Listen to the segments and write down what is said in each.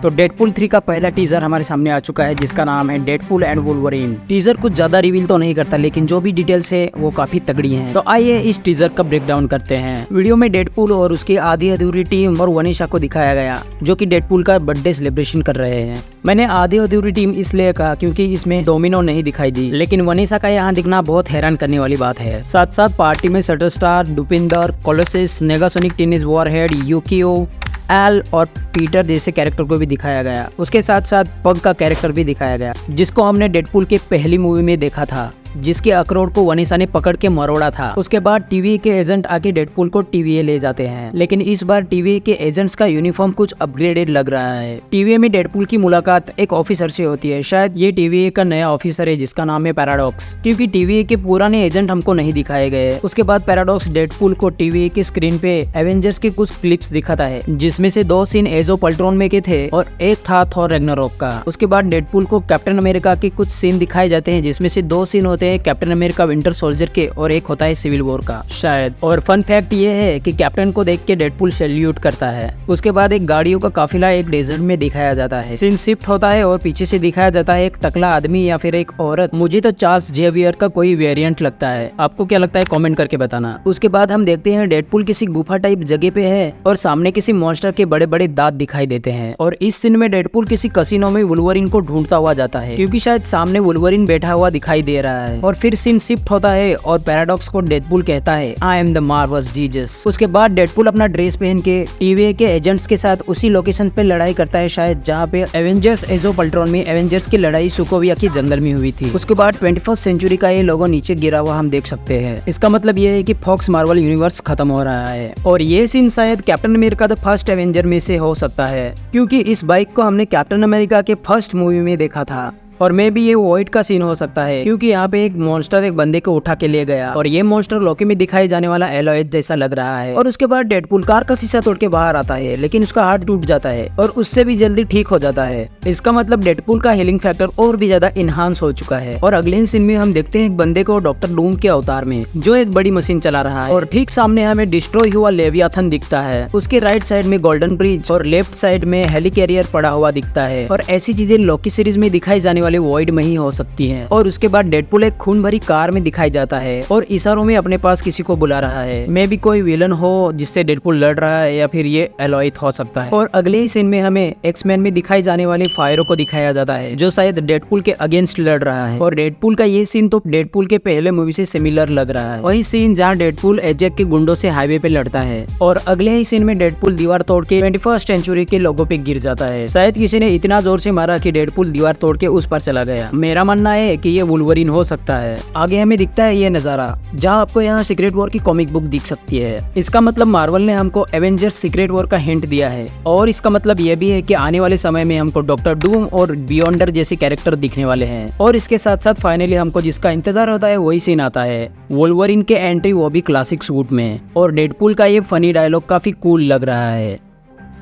तो डेडपूल 3 का पहला टीजर हमारे सामने आ चुका है जिसका नाम है डेडपूल एंड वुल्वरीन। टीजर कुछ ज्यादा रिवील तो नहीं करता लेकिन जो भी डिटेल्स है वो काफी तगड़ी हैं। तो आइए इस टीजर का ब्रेकडाउन करते हैं। वीडियो में डेडपूल और उसकी आधी अधूरी टीम और वनीशा को दिखाया गया जो कि डेडपूल का बर्थडे सेलिब्रेशन कर रहे हैं। मैंने आधी अधूरी टीम इसलिए कहा क्योंकि इसमें डोमिनो नहीं दिखाई दी, लेकिन वनीशा का यहाँ दिखना बहुत हैरान करने वाली बात है। साथ साथ पार्टी में Shatterstar, Dopinder, Colossus, Negasonic Teenage Warhead, Yukio, Al और पीटर जैसे कैरेक्टर को भी दिखाया गया। उसके साथ साथ पग का कैरेक्टर भी दिखाया गया जिसको हमने डेडपूल के पहली मूवी में देखा था, जिसके अखरोट को वनीशा ने पकड़ के मरोड़ा था। उसके बाद टीवीए के एजेंट आके डेडपूल को टीवीए ले जाते हैं, लेकिन इस बार टीवीए के एजेंट्स का यूनिफॉर्म कुछ अपग्रेडेड लग रहा है। टीवीए में डेडपूल की मुलाकात एक ऑफिसर से होती है। शायद ये टीवीए का नया ऑफिसर है जिसका नाम है पैराडॉक्स, क्योंकि टीवीए के पुराने एजेंट हमको नहीं दिखाए गए। उसके बाद पैराडॉक्स डेडपूल को टीवीए के स्क्रीन पे एवेंजर्स के कुछ क्लिप्स दिखाता है जिसमें से 2 सीन एज ऑफ अल्ट्रॉन में के थे और एक था थॉर रैग्नारोक का। उसके बाद डेडपूल को कैप्टन अमेरिका के कुछ सीन दिखाए जाते हैं जिसमें से 2 सीन होते हैं कैप्टन अमेरिका विंटर सोल्जर के और एक होता है सिविल वॉर का शायद। और फन फैक्ट ये है कि कैप्टन को देख के डेडपूल सैल्यूट करता है। उसके बाद एक गाड़ियों का काफिला एक डेजर्ट में दिखाया जाता है। सीन शिफ्ट होता है और पीछे से दिखाया जाता है एक टकला आदमी या फिर एक औरत। मुझे तो चार्ल्स जेवियर का कोई वेरिएंट लगता है, आपको क्या लगता है कमेंट करके बताना। उसके बाद हम देखते हैं डेडपूल किसी गुफा टाइप जगह पे है और सामने किसी मॉन्स्टर के बड़े बड़े दांत दिखाई देते हैं। और इस सीन में डेडपूल किसी कसिनो में वुल्वरीन को ढूंढता हुआ जाता है क्योंकि शायद सामने वुल्वरीन बैठा हुआ दिखाई दे रहा है। और फिर सीन शिफ्ट होता है और पैराडॉक्स को डेडपूल कहता है I am the Marvels Jesus. उसके बाद डेडपूल अपना ड्रेस पहन के टीवीए के एजेंट्स के साथ उसी लोकेशन पे लड़ाई करता है, शायद जहाँ पे एवेंजर्स एज ऑफ अल्ट्रॉन में एवेंजर्स की लड़ाई सोकोविया के जंगल में हुई थी। उसके बाद 21st सेंचुरी का ये लोगो नीचे गिरा हुआ हम देख सकते हैं। इसका मतलब ये है कि फॉक्स मार्वल यूनिवर्स खत्म हो रहा है। और ये सीन शायद captain America the first Avenger में से हो सकता है क्योंकि इस बाइक को हमने कैप्टन अमेरिका के फर्स्ट मूवी में देखा था। और मे भी ये वॉइड का सीन हो सकता है क्योंकि यहाँ पे एक मॉन्स्टर एक बंदे को उठा के ले गया और ये मॉन्स्टर लोकी में दिखाई जाने वाला एलोएज जैसा लग रहा है। और उसके बाद डेडपूल कार का शीशा तोड़ के बाहर आता है लेकिन उसका हाथ टूट जाता है और उससे भी जल्दी ठीक हो जाता है। इसका मतलब डेडपूल का हीलिंग फैक्टर और भी ज्यादा इनहांस हो चुका है। और अगले ही सीन में हम देखते हैं एक बंदे को डॉक्टर डूम के अवतार में जो एक बड़ी मशीन चला रहा है और ठीक सामने हमें डिस्ट्रॉय हुआ लेवियाथन दिखता है। उसके राइट साइड में गोल्डन ब्रिज और लेफ्ट साइड में हेलिकैरियर पड़ा हुआ दिखता है। और ऐसी चीजें लोकी सीरीज में दिखाई जाने वाले वॉइड में ही हो सकती है। और उसके बाद डेडपूल एक खून भरी कार में दिखाई जाता है और इशारों में अपने पास किसी को बुला रहा है। मे भी कोई विलन हो जिससे डेडपूल लड़ रहा है या फिर ये एलोइथ हो सकता है। और अगले ही सीन में हमें एक्समैन में दिखाई जाने वाले फायरो को दिखाया जाता है जो शायद डेडपूल के अगेंस्ट लड़ रहा है। और डेडपूल का ये सीन तो डेडपूल के पहले मूवी से सिमिलर लग रहा है, वही सीन जहाँ डेडपूल एजेक के गुंडों से हाईवे पे लड़ता है। और अगले ही सीन में डेडपूल दीवार तोड़ के 21st सेंचुरी के लोगों पे गिर जाता है। शायद किसी ने इतना जोर से मारा कि डेडपूल दीवार तोड़ के उस पर चला गया। मेरा मानना है कि ये वुल्वरीन हो सकता है। आगे हमें दिखता है ये नजारा जहाँ आपको यहाँ सीक्रेट वॉर की कॉमिक बुक दिख सकती है। इसका मतलब मार्वल ने हमको एवेंजर्स सीक्रेट वॉर का हिंट दिया है। और इसका मतलब ये भी है कि आने वाले समय में हमको डॉक्टर डूम और बियॉन्डर जैसे कैरेक्टर दिखने वाले हैं। और इसके साथ साथ फाइनली हमको जिसका इंतजार होता है वही सीन आता है, वुल्वरीन के एंट्री, वो भी क्लासिक सूट में। और डेडपूल का ये फनी डायलॉग काफी कूल लग रहा है,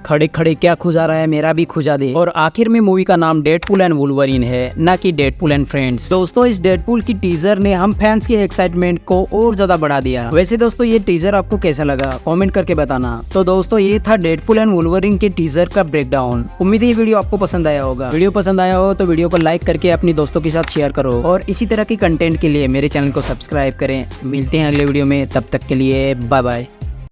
खड़े खड़े क्या खुजा रहा है मेरा भी खुजा दे। और आखिर में मूवी का नाम डेडपूल एंड वुल्वरीन है, ना कि डेडपूल एंड फ्रेंड्स। दोस्तों इस डेडपूल की टीजर ने हम फैंस की एक्साइटमेंट को और ज्यादा बढ़ा दिया। वैसे दोस्तों ये टीजर आपको कैसा लगा कमेंट करके बताना। तो दोस्तों ये था डेडपूल एंड वुल्वरीन के टीजर का ब्रेकडाउन। उम्मीद है ये वीडियो आपको पसंद आया होगा। वीडियो पसंद आया हो तो वीडियो को लाइक करके अपनी दोस्तों के साथ शेयर करो और इसी तरह की कंटेंट के लिए मेरे चैनल को सब्सक्राइब करें। मिलते हैं अगले वीडियो में, तब तक के लिए बाय बाय।